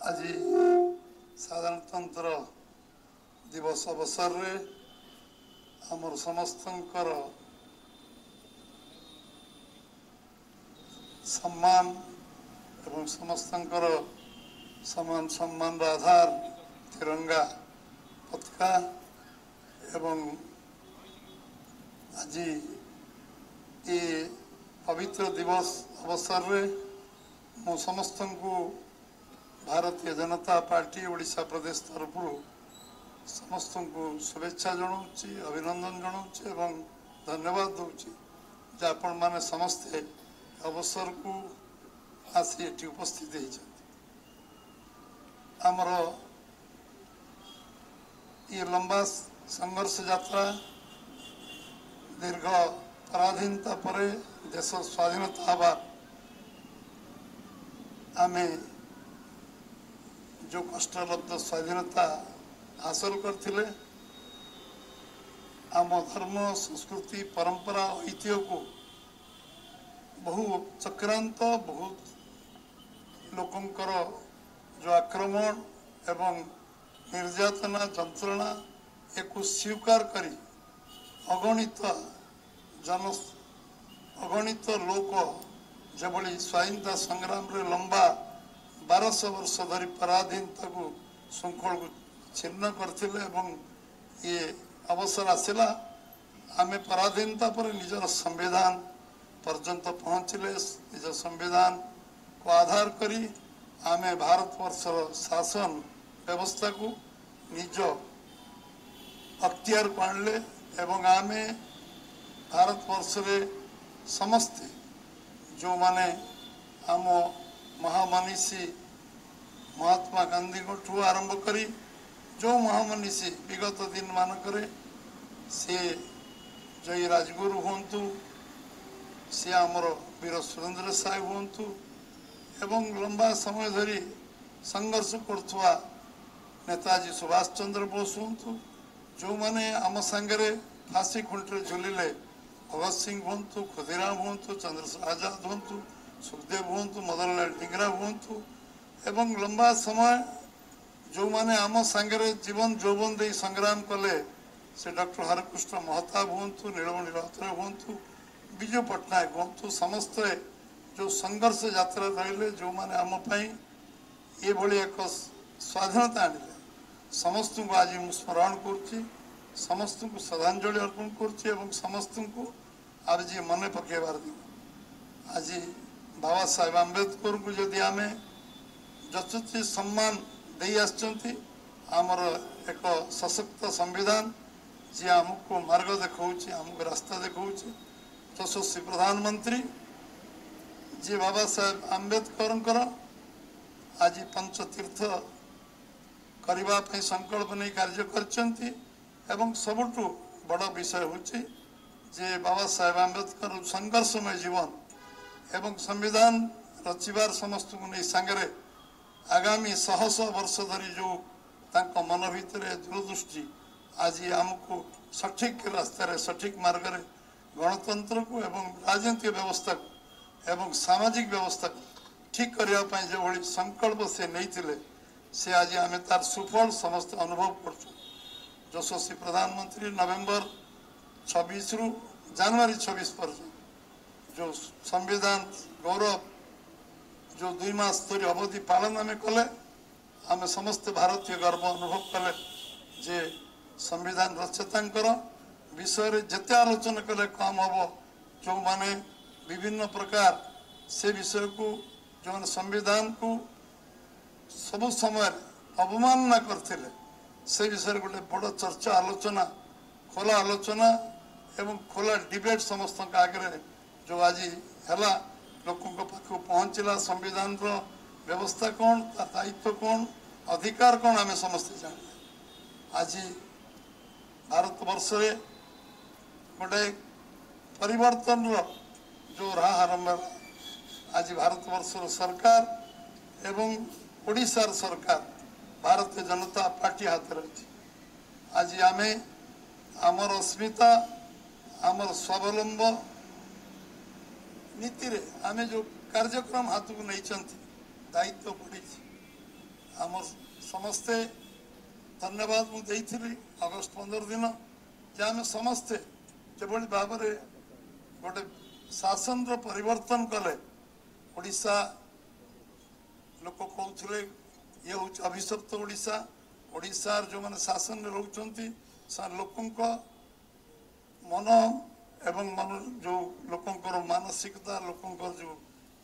आज साधारणतंत्र दिवस अवसर रे आमर समस्तंकर सम्मान एवं समस्तंकर समान सम्मान आधार तिरंगा पताका एवं आज ये पवित्र दिवस अवसर रे मो समस्त को भारतीय जनता पार्टी ओडिशा प्रदेश तरफ समस्त को शुभेच्छा जनाऊँगी अभिनंदन जनाऊँगी एवं धन्यवाद दूची आपण माने समस्ते अवसर को आसी एटी उपस्थित आमर ये लंबा संघर्ष यात्रा दीर्घ पराधीनता पर देश स्वाधीनता हवा आमे जो कष्टलब्ध स्वाधीनता हासिल करथिले आम धर्म संस्कृति परंपरा ऐतिह्य को बहु चक्रांत बहुत लोकंकर जो आक्रमण एवं निर्यातना जंत्रणा एक स्वीकार करी अगणित अगणित लोक जबली स्वाधीनता संग्राम रे लंबा 1200 वर्ष धरी पराधीनता को श्रृंखल को छिन्न करथिले एवं ये अवसर आसिला आमे पराधीनता पर निजर संविधान पर्यंत पहुँचले निज संविधान को आधार करी आमे भारतवर्षर शासन व्यवस्था को निज अख्तियार को आणले एवं आमे भारतवर्ष रे समस्ते जो माने आम महामनीषी महात्मा गांधी को आरंभ करी जो महामनीषी विगत दिन मानक से जय राजगुरु हूँ सी आमर वीर सुरेंद्र साय हूँ एवं लंबा समय धरी संघर्ष करुवा नेताजी सुभाष चंद्र बोस हूँ जो माने आम सांगे फांसी खुंटे झुलिले भगत सिंह हूँ खुदीराम हूँ चंद्रशेखर आजाद हूँ सुखदेव हूँ मदनलाल डिंगरा हूँ एवं लंबा समय जो माने आम सांगे जीवन जौवन दे संग्राम कले से डॉक्टर हरकृष्ण महताब हूँ नीलमणि राउतराय हूँ विजु पट्टनायक हूँ समस्ते जो संघर्ष यात्रा रहिले जो माने आम ये भली एक स्वाधीनता आनिले समस्त को आज मु स्मरण करुच्ची समस्त को श्रद्धांजलि अर्पण करुच्ची एवं समस्त को आज मन पकेबार दिन आज बाबा साहेब आंबेडकर को जदि आमे जथोचित सम्मान दे आमर एक सशक्त संविधान जी आमको मार्ग देखा आमको रास्ता देखा यशस्वी प्रधानमंत्री जी बाबा साहेब आंबेडकर आज पंचतीर्थ करने संकल्प नहीं कार्य कर सबुठ बड़ विषय हूँ जे बाबा साहेब आंबेडकर संघर्षमय जीवन एवं संविधान रचिबार समस्त को नहीं सांगे आगामी 100 वर्ष धरी जो तांको मन भितर दूरदृष्टि आज आमको सठिक रास्तार सठिक मार्ग रे गणतंत्र को एवं राजनीतिक व्यवस्था को एवं सामाजिक व्यवस्था को ठीक करने जो भली संकल्प से नहीं से आज आम तार सुफल समस्त अनुभव कर यशस्वी प्रधानमंत्री नवेम्बर 26 रु जनवरी 26 पर्यंत जो संविधान गौरव जो 2 मास धरी अवधि पालन आम कले आम समस्त भारतीय गर्व अनुभव कले जे संविधान रचयिता विषय रे जेते आलोचना कले कम हम जो माने विभिन्न प्रकार से विषय को जो माने संविधान को सब समय अवमानना करते से विषय गोटे बड़ चर्चा आलोचना खोला आलोचना एवं खोला डिबेट समस्त आगे जो आज है लोकों पाख पहुँचला संविधान व्यवस्था कौन दायित्व कौन अधिकार कौन आम समस्ते जान आज भारत वर्ष गोटे परिवर्तन जो राह आरंभ आज भारत वर्ष सरकार एवं ओडिशार सरकार भारतीय जनता पार्टी हाथ रही आज आमे आमर अस्मिता आमर स्वावलंब नीति रे आमे जो कार्यक्रम हाथ को नहीं दायित्व पड़ी आम समस्ते धन्यवाद मुझे अगस्ट 15 दिन जे आम समस्ते जो भाव में गोटे शासन परिवर्तन कले ओडिशा लोक कहते ये हूँ अभिशप्त ओडिशा ओडिशार जो मैंने शासन में रोचंती लोक मन एवं मन जो लोकंर मानसिकता लोकंर जो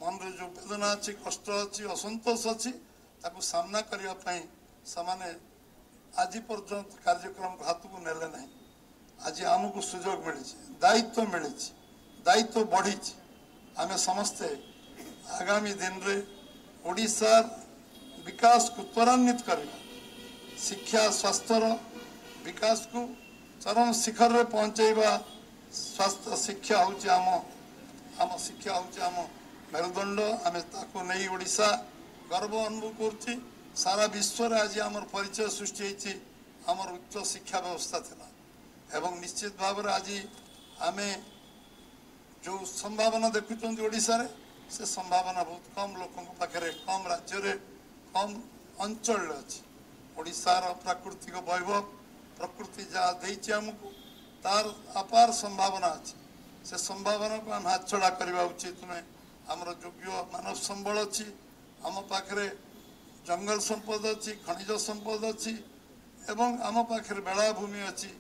मन रे जो वेदना अच्छी कष्ट अच्छी असंतोष अच्छी ताकू सामना करने से आज पर्यंत कार्यक्रम हाथ को नेले ना आज आमको सुजोग मिली दायित्व मिली दायित्व बढ़ी आम समस्ते आगामी दिन रे ओडिशार विकास को त्वरान्वित करवा शिक्षा स्वास्थ्यर विकास को चरम शिखर रे पहुंचेबा स्वास्थ्य शिक्षा हूँ आम शिक्षा हूँ आम मेरुदंड आम ताको नहीं ओडिशा गर्व अनुभव कर सारा विश्व रे आज आमर परिचय सृष्टि होती आमर उच्च शिक्षा व्यवस्था थिला एवं निश्चित भाव में आज आम जो संभावना देखुं ओडिशा रे से संभावना बहुत कम लोकों पाखे कम राज्य रे कम अंचल अच्छी ओडिशार प्राकृतिक वैभव प्रकृति जहाँ देती आमको तार अपार संभावना अच्छी से संभावना को आम हाथ छड़ा करवा उचित नुहे आमर योग्य मानव संबल अच्छी आम पाखे जंगल संपद अच्छी खनिज संपद अच्छी एवं आम पाखे बेलाभूमि अच्छी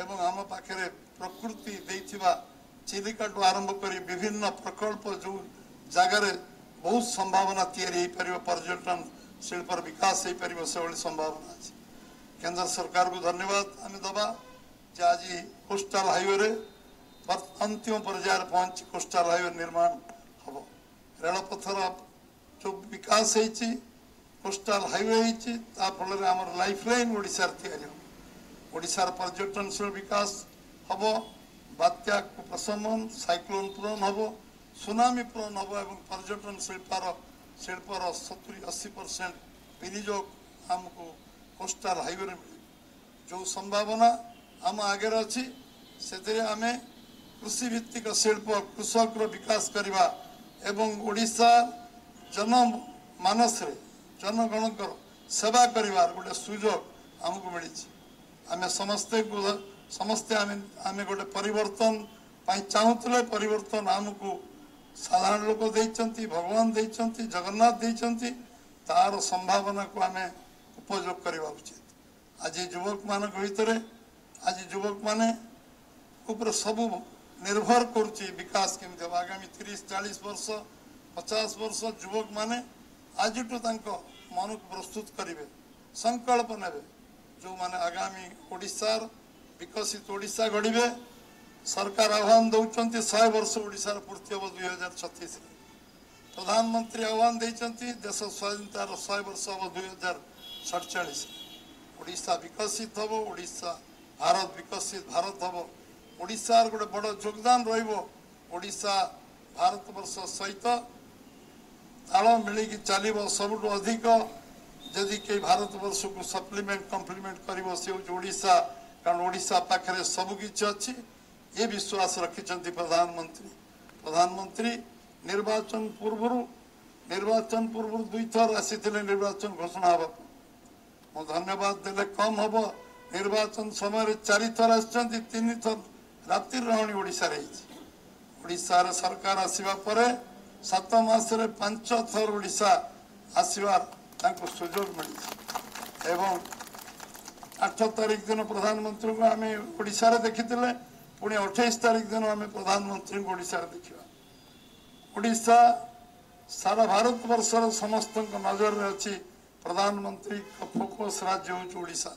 एवं आम पाखे प्रकृति देइथिबा चिलिका टू आरंभ कर विभिन्न प्रकल्प जो जगार बहुत संभावना तैयारी पर्यटन शिल्पर विकास हो पार से संभावना अच्छी केंद्र सरकार को धन्यवाद आम दबा जे आज कोस्टाल हाईवे रे अंतिम पर्यायर पहुंची कोस्टाल हाईवे निर्माण हम रेलपथर जो विकास होती कोस्टाल हाईवे होती फल आम लाइफ लाइन ओडिशार तैयारी ओडिशार पर्यटनशील विकास हम बात्या प्रशमन साइक्लोन पूरण हम सुनामी पूरण हम और पर्यटन शिल्पर 70-80% विनियोग आमको कोस्टाल हाईवे मिले जो संभावना आम आगे अच्छी से आम कृषि भित्तिक शिल्प कृषक विकास करवा एवं ओडिशा जनमानस जनगण सेवा कर गोटे सुजोग आमको मिली आम समस्ते आम गोटे परिवर्तन चाहूले परिवर्तन आमको साधारण लोक देइचंती भगवान देइचंती जगन्नाथ देइचंती तार संभावना को आम उपयोग करवा उचित आज युवक मान भितर आज युवक माने ऊपर सब निर्भर करुच्ची विकास केमती हम आगामी 30-40 वर्ष 50 वर्ष युवक माने आज मन को प्रस्तुत करेंगे संकल्प ने जो माने आगामी ओडिशार विकसित ओडिशा गढ़े सरकार आह्वान दौरान 100 वर्ष ओडिशार पूर्ति हम 2036 प्रधानमंत्री आह्वान देते देश स्वाधीनतार 100 वर्ष हम 2047 ओडिशा विकसित हम ओडिशा भारत विकसित भारत हम ओडिशार गोटे बड़ योगदान रोडिशा भारत वर्ष सहित ताल मिलिकी चलो सबुठ अधिक जदि कई भारत वर्ष को सप्लीमेंट कम्प्लीमेंट कर सी ओडिशा कारण ओडिशा पाखे सबकि अच्छी ये विश्वास रखिंट प्रधानमंत्री निर्वाचन पूर्व 2 थर आसी निर्वाचन घोषणा हाँ मो धन्यवाद देले कम हम निर्वाचन समय 4 थर आसती 3 थर राति रही ओडिशा सरकार आसवा पर 7 मासरे 5 थर ओडिशा आसवार सुजोग मिली एवं 8 तारीख दिन प्रधानमंत्री को आम ओडिशा देखी पुणी 28 तारीख दिन आम प्रधानमंत्री को ओडिशा देखा ओडिशा सारा भारत वर्षर समस्त नजर में अच्छी प्रधानमंत्री फोकस राज्य हूँ ओडिशा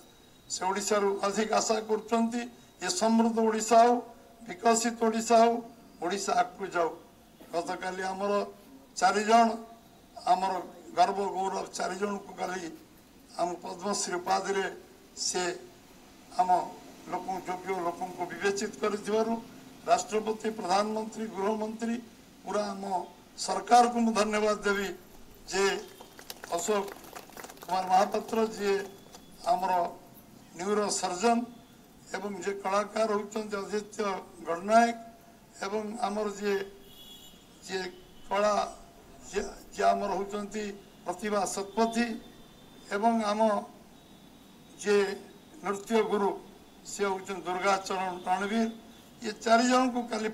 से ओडिशा अधिक आशा कर समृद्ध ओडिशा हो विकसित ओडिशा हो ओडिशा आगू जाऊ गत काली आमर 4 जन आमर गर्व गौरव 4 जन को काली आम पद्मश्री उपाधि से आम लोक योग्य लोक को विवेचित कर राष्ट्रपति प्रधानमंत्री गृहमंत्री पूरा आम सरकार को मुझे धन्यवाद देवी जे अशोक कुमार महापात्र जी आमर न्यूरो सर्जन एवं जे कलाकार होती आदित्य गणनायक एवं आमर जे जे कला जे आमर होती प्रतिभा शतपथी एवं आम जे नृत्य गुरु सी हूँ दुर्गा चरण रणवीर ये 4 जन को कल